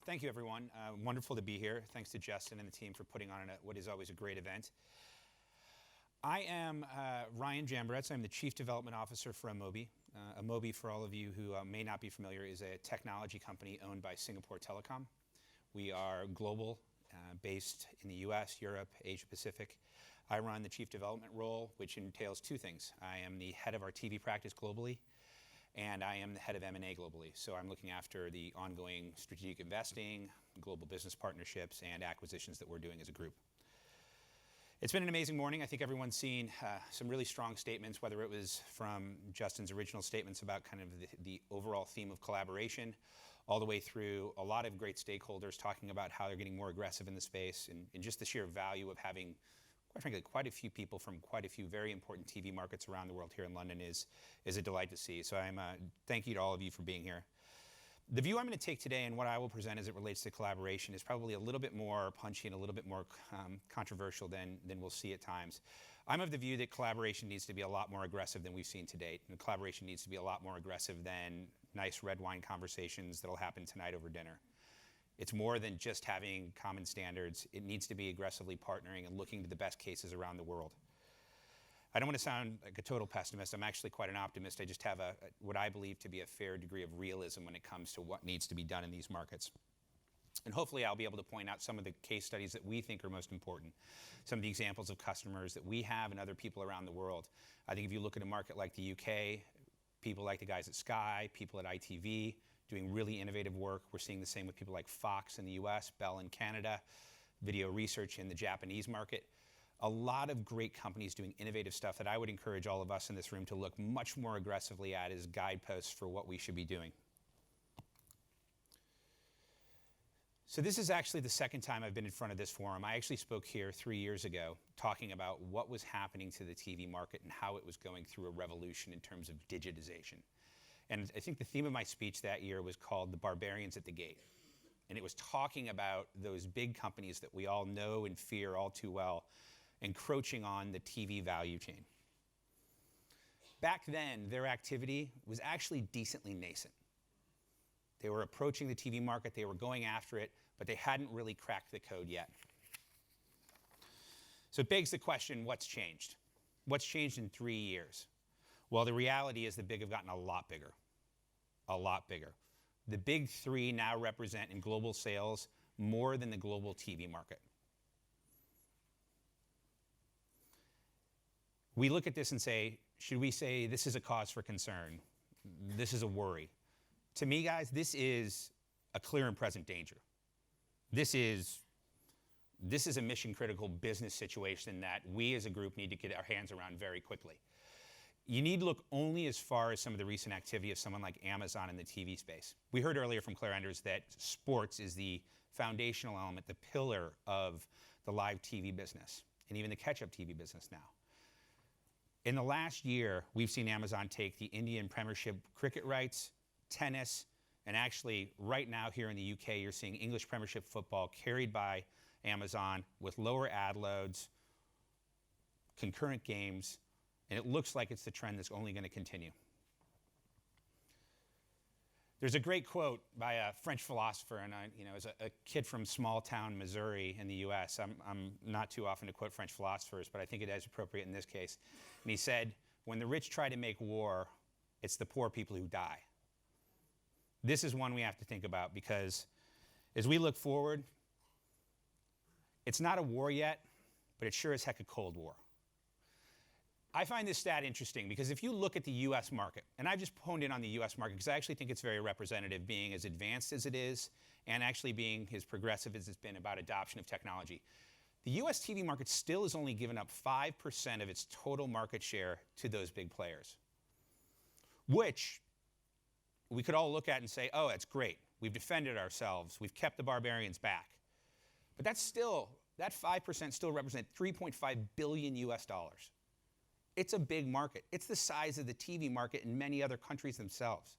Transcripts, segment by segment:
Thank you, everyone. Wonderful to be here. Thanks to Justin and the team for putting on what is always a great event. I am Ryan Jamboretz. I'm the Chief Development Officer for Amobee. Amobee, for all of you who may not be familiar, is a technology company owned by Singapore Telecom. We are global, based in the US, Europe, Asia Pacific. I run the Chief Development role, which entails two things. I am the head of our TV practice globally, and I am the head of M&A globally. So I'm looking after the ongoing strategic investing, global business partnerships, and acquisitions that we're doing as a group. It's been an amazing morning. I think everyone's seen some really strong statements, whether it was from Justin's original statements about kind of the overall theme of collaboration, all the way through a lot of great stakeholders talking about how they're getting more aggressive in the space, and just the sheer value of having, quite frankly, quite a few people from quite a few very important TV markets around the world here in London is a delight to see. So thank you to all of you for being here. The view I'm going to take today and what I will present as it relates to collaboration is probably a little bit more punchy and a little bit more controversial than we'll see at times. I'm of the view that collaboration needs to be a lot more aggressive than we've seen to date. And collaboration needs to be a lot more aggressive than nice red wine conversations that'll happen tonight over dinner. It's more than just having common standards. It needs to be aggressively partnering and looking to the best cases around the world. I don't want to sound like a total pessimist. I'm actually quite an optimist. I just have what I believe to be a fair degree of realism when it comes to what needs to be done in these markets. And hopefully I'll be able to point out some of the case studies that we think are most important, some of the examples of customers that we have and other people around the world. I think if you look at a market like the UK, people like the guys at Sky, people at ITV, doing really innovative work. We're seeing the same with people like Fox in the US, Bell in Canada, Video Research in the Japanese market. A lot of great companies doing innovative stuff that I would encourage all of us in this room to look much more aggressively at as guideposts for what we should be doing. So this is actually the second time I've been in front of this forum. I actually spoke here 3 years ago talking about what was happening to the TV market and how it was going through a revolution in terms of digitization. And I think the theme of my speech that year was called "The Barbarians at the Gate." And it was talking about those big companies that we all know and fear all too well, encroaching on the TV value chain. Back then, their activity was actually decently nascent. They were approaching the TV market, they were going after it, but they hadn't really cracked the code yet. So it begs the question, what's changed? What's changed in 3 years? Well, the reality is the big have gotten a lot bigger. A lot bigger. The big three now represent in global sales more than the global TV market. We look at this and say, should we say this is a cause for concern? This is a worry. To me, guys, this is a clear and present danger. This is a mission-critical business situation that we as a group need to get our hands around very quickly. You need to look only as far as some of the recent activity of someone like Amazon in the TV space. We heard earlier from Claire Enders that sports is the foundational element, the pillar of the live TV business, and even the catch-up TV business now. In the last year, we've seen Amazon take the Indian Premiership cricket rights, tennis, and actually right now here in the UK, you're seeing English Premiership football carried by Amazon with lower ad loads, concurrent games, and it looks like it's the trend that's only going to continue. There's a great quote by a French philosopher, and as a kid from small town Missouri in the US, I'm not too often to quote French philosophers, but I think it is appropriate in this case. And he said, when the rich try to make war, it's the poor people who die. This is one we have to think about because as we look forward, it's not a war yet, but it's sure as heck a Cold War. I find this stat interesting because if you look at the US market, and I've just honed in on the US market because I actually think it's very representative, being as advanced as it is and actually being as progressive as it's been about adoption of technology. The US TV market still has only given up 5% of its total market share to those big players, which we could all look at and say, oh, that's great. We've defended ourselves. We've kept the barbarians back. But that 5% still represents $3.5 billion US. It's a big market. It's the size of the TV market in many other countries themselves.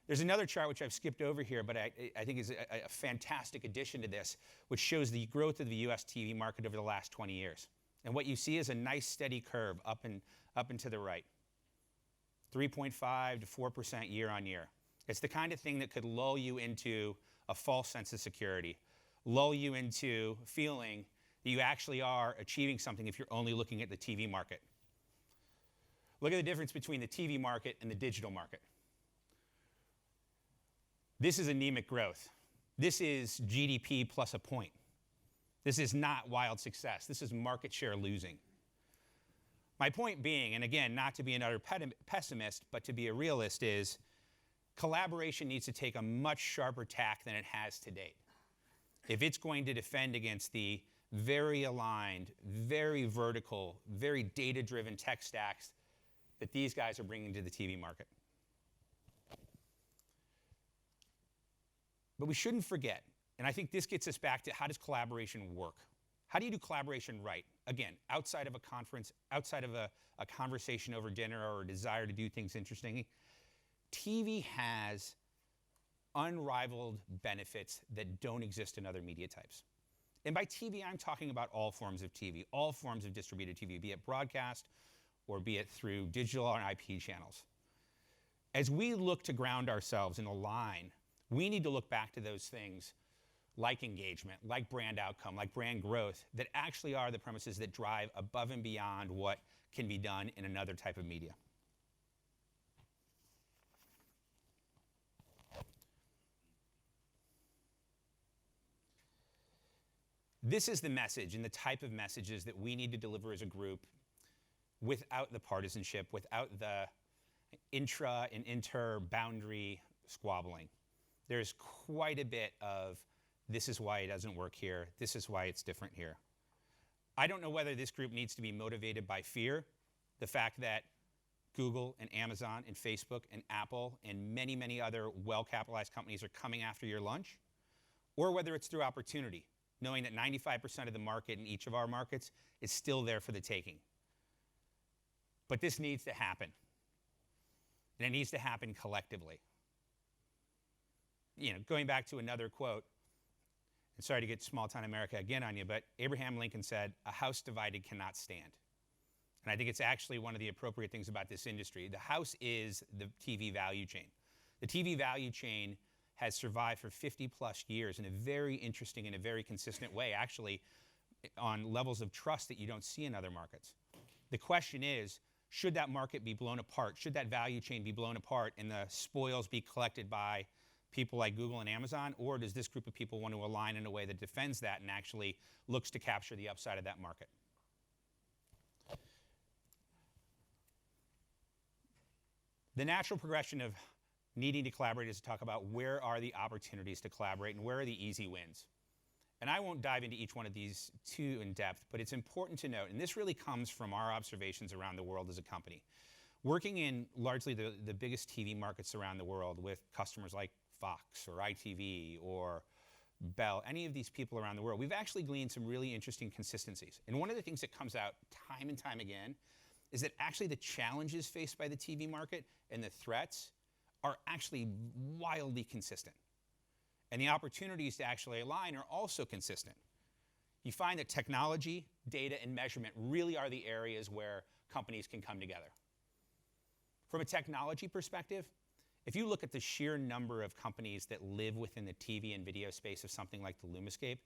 There's another chart which I've skipped over here, but I think is a fantastic addition to this, which shows the growth of the US TV market over the last 20 years. And what you see is a nice steady curve up and to the right. 3.5 to 4% year on year. It's the kind of thing that could lull you into a false sense of security, lull you into feeling that you actually are achieving something if you're only looking at the TV market. Look at the difference between the TV market and the digital market. This is anemic growth. This is GDP plus a point. This is not wild success. This is market share losing. My point being, and again, not to be an utter pessimist, but to be a realist, is collaboration needs to take a much sharper tack than it has to date. If it's going to defend against the very aligned, very vertical, very data-driven tech stacks that these guys are bringing to the TV market. But we shouldn't forget, and I think this gets us back to how does collaboration work? How do you do collaboration right? Again, outside of a conference, outside of a conversation over dinner or a desire to do things interestingly, TV has unrivaled benefits that don't exist in other media types. And by TV, I'm talking about all forms of TV, all forms of distributed TV, be it broadcast or be it through digital or IP channels. As we look to ground ourselves and align, we need to look back to those things like engagement, like brand outcome, like brand growth, that actually are the premises that drive above and beyond what can be done in another type of media. This is the message and the type of messages that we need to deliver as a group without the partisanship, without the intra and inter-boundary squabbling. There's quite a bit of, this is why it doesn't work here, this is why it's different here. I don't know whether this group needs to be motivated by fear, the fact that Google and Amazon and Facebook and Apple and many, many other well-capitalized companies are coming after your lunch, or whether it's through opportunity, knowing that 95% of the market in each of our markets is still there for the taking. But this needs to happen. And it needs to happen collectively. You know, going back to another quote, and sorry to get small town America again on you, but Abraham Lincoln said, "A house divided cannot stand." And I think it's actually one of the appropriate things about this industry. The house is the TV value chain. The TV value chain has survived for 50 plus years in a very interesting and a very consistent way, actually on levels of trust that you don't see in other markets. The question is, should that market be blown apart? Should that value chain be blown apart and the spoils be collected by people like Google and Amazon? Or does this group of people want to align in a way that defends that and actually looks to capture the upside of that market? The natural progression of needing to collaborate is to talk about where are the opportunities to collaborate and where are the easy wins. And I won't dive into each one of these too in depth, but it's important to note, and this really comes from our observations around the world as a company. Working in largely the biggest TV markets around the world with customers like Fox or ITV or Bell, any of these people around the world, we've actually gleaned some really interesting consistencies. And one of the things that comes out time and time again is that actually the challenges faced by the TV market and the threats are actually wildly consistent. And the opportunities to actually align are also consistent. You find that technology, data, and measurement really are the areas where companies can come together. From a technology perspective, if you look at the sheer number of companies that live within the TV and video space of something like the Lumascape,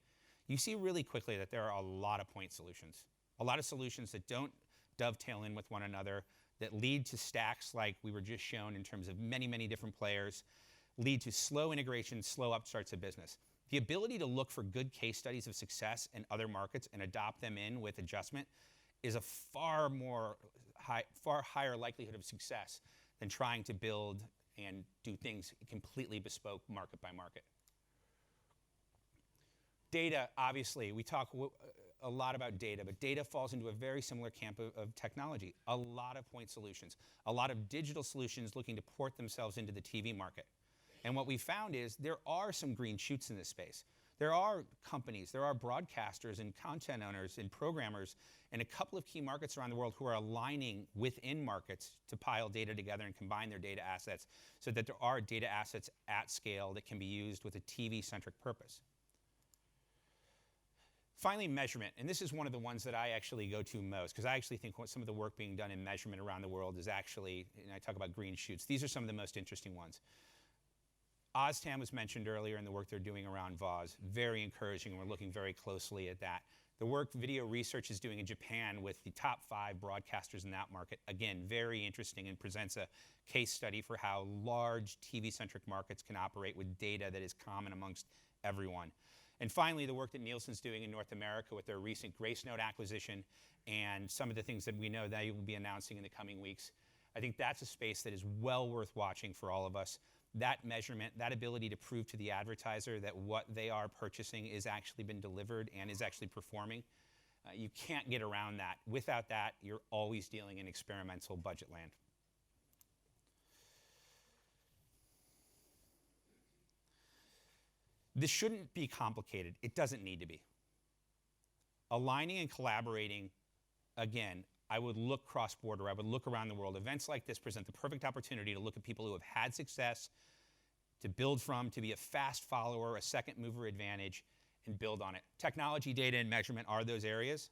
you see really quickly that there are a lot of point solutions. A lot of solutions that don't dovetail in with one another, that lead to stacks like we were just shown in terms of many, many different players, lead to slow integration, slow upstarts of business. The ability to look for good case studies of success in other markets and adopt them in with adjustment is a far higher likelihood of success than trying to build and do things completely bespoke market by market. Data, obviously, we talk a lot about data, but data falls into a very similar camp of technology. A lot of point solutions, a lot of digital solutions looking to port themselves into the TV market. And what we found is there are some green shoots in this space. There are companies, there are broadcasters and content owners and programmers in a couple of key markets around the world who are aligning within markets to pile data together and combine their data assets so that there are data assets at scale that can be used with a TV-centric purpose. Finally, measurement, and this is one of the ones that I actually go to most, because I actually think some of the work being done in measurement around the world is actually, and I talk about green shoots, these are some of the most interesting ones. OzTam was mentioned earlier in the work they're doing around VOZ. Very encouraging. We're looking very closely at that. The work Video Research is doing in Japan with the top 5 broadcasters in that market, again, very interesting and presents a case study for how large TV-centric markets can operate with data that is common amongst everyone. And finally, the work that Nielsen's doing in North America with their recent Gracenote acquisition and some of the things that we know they will be announcing in the coming weeks. I think that's a space that is well worth watching for all of us. That measurement, that ability to prove to the advertiser that what they are purchasing is actually been delivered and is actually performing, you can't get around that. Without that, you're always dealing in experimental budget land. This shouldn't be complicated. It doesn't need to be. Aligning and collaborating, again, I would look cross-border. I would look around the world. Events like this present the perfect opportunity to look at people who have had success, to build from, to be a fast follower, a second mover advantage, and build on it. Technology, data, and measurement are those areas.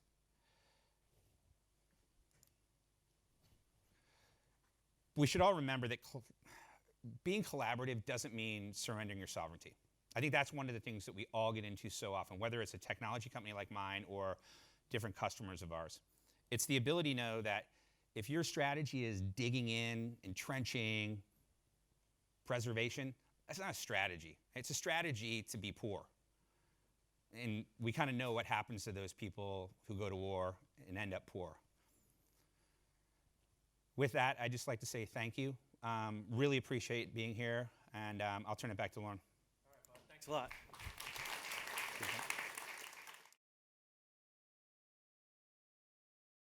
We should all remember that being collaborative doesn't mean surrendering your sovereignty. I think that's one of the things that we all get into so often, whether it's a technology company like mine or different customers of ours. It's the ability to know that if your strategy is digging in, entrenching, preservation, that's not a strategy. It's a strategy to be poor. And we kind of know what happens to those people who go to war and end up poor. With that, I'd just like to say thank you. Really appreciate being here, and I'll turn it back to Lauren. All right, Bob, thanks a lot.